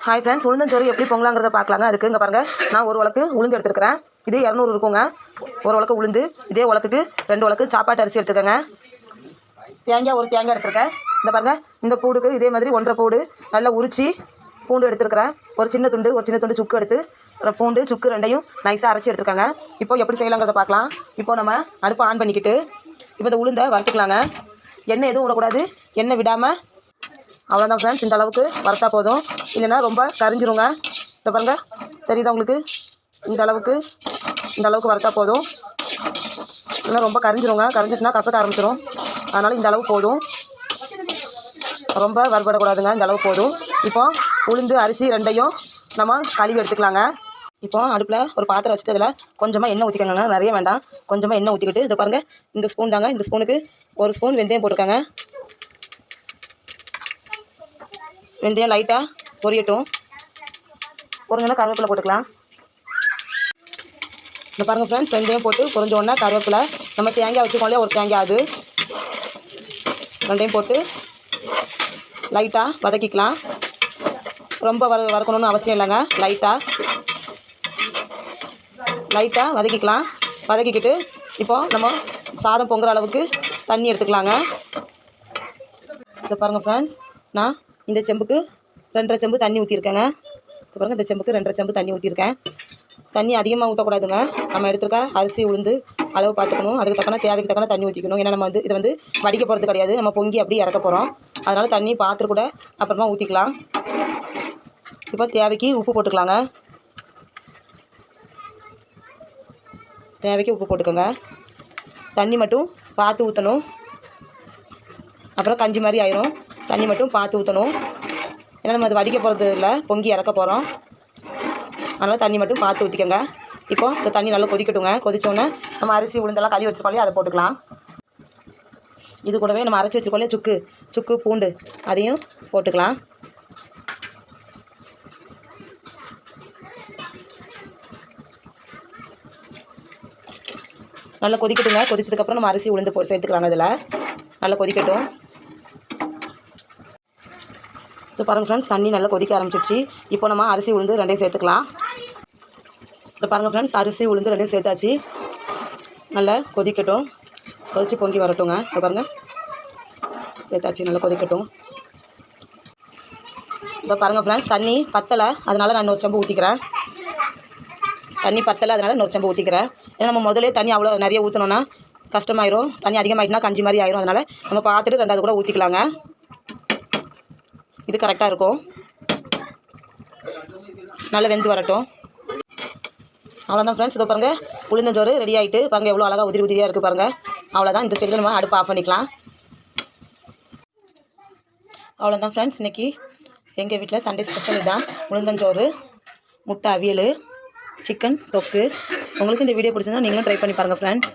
Hi friends, உளுந்தஞ்சோறு எப்படி பொங்கலாங்கிறத பார்க்கலாங்க. அதுக்கு இங்கே பாருங்கள், நான் ஒரு உலக்கு உளுந்து எடுத்துருக்கிறேன். இது 200 இருக்குங்க. ஒரு உலக்கு உளுந்து. இதே உலக்குக்கு 2 உலக்கு சாப்பாட்டு அரிசி எடுத்துக்கோங்க. தேங்காய் ஒரு தேங்காய் எடுத்துருக்கேன். இந்த பாருங்கள், இந்த பூடுக்கு இதே மாதிரி 1.5 பூடு நல்லா உரித்து பூண்டு எடுத்துருக்கிறேன். ஒரு சின்ன துண்டு சுக்கு எடுத்து பூண்டு சுக்கு ரெண்டையும் நைஸாக அரைச்சி எடுத்துருக்காங்க. இப்போ எப்படி செய்யலாங்கிறத பார்க்கலாம். இப்போ நம்ம அடுப்பை ஆன் பண்ணிக்கிட்டு இப்போ இந்த உளுந்தை வறுத்துக்கலாங்க. எண்ணெய் எதுவும் விடக்கூடாது. எண்ணெய் விடாமல் அவ்வளோதான் ஃப்ரெண்ட்ஸ். இந்த அளவுக்கு வறுத்தா போதும், இல்லைன்னா ரொம்ப கரிஞ்சிருங்க. இந்த பாருங்கள், தெரியுதா உங்களுக்கு? இந்த அளவுக்கு வறுத்தா போதும், இல்லைன்னா ரொம்ப கரிஞ்சிருங்க. கரிஞ்சிச்சுன்னா கசக்க ஆரம்பிச்சிடும். அதனால் இந்த அளவு போதும், ரொம்ப வறுபடக்கூடாதுங்க. இந்த அளவு போதும். இப்போ உளுந்து அரிசி ரெண்டையும் நம்ம கழுவி எடுத்துக்கலாங்க. இப்போ அடுப்பில் ஒரு பாத்திரம் வச்சுட்டு அதில் கொஞ்சமாக எண்ணெய் ஊற்றிக்கோங்க. நிறைய வேண்டாம், கொஞ்சமாக எண்ணெய் ஊற்றிக்கிட்டு இதை பாருங்கள், இந்த ஸ்பூன் தாங்க. இந்த ஸ்பூனுக்கு 1 ஸ்பூன் வெந்தயம் போட்டிருக்காங்க. வெந்தயம் லைட்டாக பொரியட்டும். பொரிஞ்சோன்னா கருவேப்பிலை போட்டுக்கலாம். இந்த பாருங்கள் ஃப்ரெண்ட்ஸ், வெந்தயம் போட்டு பொரிஞ்சோன்னா கருவேப்பிலை, நம்ம தேங்காய் வச்சுக்கோம் இல்லையா, ஒரு தேங்காய் அது ரெண்டையும் போட்டு லைட்டாக வதக்கிக்கலாம். ரொம்ப வறுக்கணும்னு அவசியம் இல்லைங்க. லைட்டாக வதக்கிக்கலாம். வதக்கிக்கிட்டு இப்போது நம்ம சாதம் பொங்குற அளவுக்கு தண்ணி எடுத்துக்கலாங்க. இதை பாருங்கள் ஃப்ரெண்ட்ஸ், நான் இந்த செம்புக்கு 2.5 செம்பு தண்ணி ஊற்றிருக்கேங்க. இது பாருங்கள், இந்த செம்புக்கு 2.5 செம்பு தண்ணி ஊற்றிருக்கேன். தண்ணி அதிகமாக ஊற்றக்கூடாதுங்க. நம்ம எடுத்துருக்க அரிசி உளுந்து அளவு பார்த்துக்கணும். அதுக்கு தக்கன தேவைக்கு தக்கன தண்ணி ஊற்றிக்கணும். ஏன்னா நம்ம இது வடிக்க போகிறது கிடையாது, நம்ம பொங்கி அப்படியே இறக்க போகிறோம். அதனால் தண்ணி பார்த்துட்டு கூட அப்புறமா ஊற்றிக்கலாம். இப்போ தேவைக்கு உப்பு போட்டுக்கலாங்க. தேவைக்கு உப்பு போட்டுக்கோங்க. தண்ணி மட்டும் பார்த்து ஊற்றணும், அப்புறம் கஞ்சி மாதிரி ஆயிரும். தண்ணி மட்டும் பார்த்து ஊற்றணும். ஏன்னா நம்ம அது வடிக்க போகிறது இல்லை, பொங்கி இறக்க போகிறோம். அதனால் தண்ணி மட்டும் பார்த்து ஊற்றிக்கோங்க. இப்போ இந்த தண்ணி நல்லா கொதிக்கட்டுங்க. கொதித்தோடனே நம்ம அரிசி உளுந்தெல்லாம் கழுவி வச்சுக்கோலையே, அதை போட்டுக்கலாம். இது கூடவே நம்ம அரைச்சி வச்சுக்கோலையே சுக்கு பூண்டு, அதையும் போட்டுக்கலாம். நல்லா கொதிக்கட்டுங்க. கொதிச்சதுக்கப்புறம் நம்ம அரிசி உளுந்து சேர்த்துக்கலாங்க. இதில் நல்லா கொதிக்கட்டும். இது பாருங்கள் ஃப்ரெண்ட்ஸ், தண்ணி நல்லா கொதிக்க ஆரம்பிச்சிருச்சு. இப்போ நம்ம அரிசி உளுந்து ரெண்டையும் சேர்த்துக்கலாம். இப்போ பாருங்கள் ஃப்ரெண்ட்ஸ், அரிசி உளுந்து ரெண்டையும் சேர்த்தாச்சு. நல்லா கொதிக்கட்டும். கொதித்து பொங்கி வரட்டுங்க. இப்போ பாருங்கள், சேர்த்தாச்சு. நல்லா கொதிக்கட்டும். இப்போ பாருங்கள் ஃப்ரெண்ட்ஸ், தண்ணி பத்தலை, அதனால் நான் 1 செம்பு ஊற்றிக்கிறேன். தண்ணி பத்தலை, அதனால் 1 செம்பு ஊற்றிக்கிறேன். ஏன்னா நம்ம முதலே தண்ணி அவ்வளோ நிறைய ஊற்றணுன்னா கஷ்டமாயிரும். தண்ணி அதிகமாகிட்டுனா கஞ்சி மாதிரி ஆயிரும். அதனால் நம்ம பார்த்துட்டு 2வது கூட ஊற்றிக்கலாங்க. இது கரெக்டாக இருக்கும். நல்லா வெந்து வரட்டும். அவ்வளோதான் ஃப்ரெண்ட்ஸ். இதோ பாருங்கள், உளுந்தஞ்சோறு ரெடி ஆகிட்டு பாருங்கள், எவ்வளோ அழகாக உதிரியாக இருக்குது பாருங்கள். அவ்வளோதான். இந்த ஸ்டேஜில் நம்ம அடுப்பு ஆஃப் பண்ணிக்கலாம். அவ்வளோதான் ஃப்ரெண்ட்ஸ், இன்றைக்கி எங்கள் வீட்டில் சண்டே ஸ்பெஷல் இதுதான். உளுந்தஞ்சோறு, முட்டை அவியல், சிக்கன் தொக்கு. உங்களுக்கு இந்த வீடியோ பிடிச்சிருந்தா நீங்களும் ட்ரை பண்ணி பாருங்கள் ஃப்ரெண்ட்ஸ்.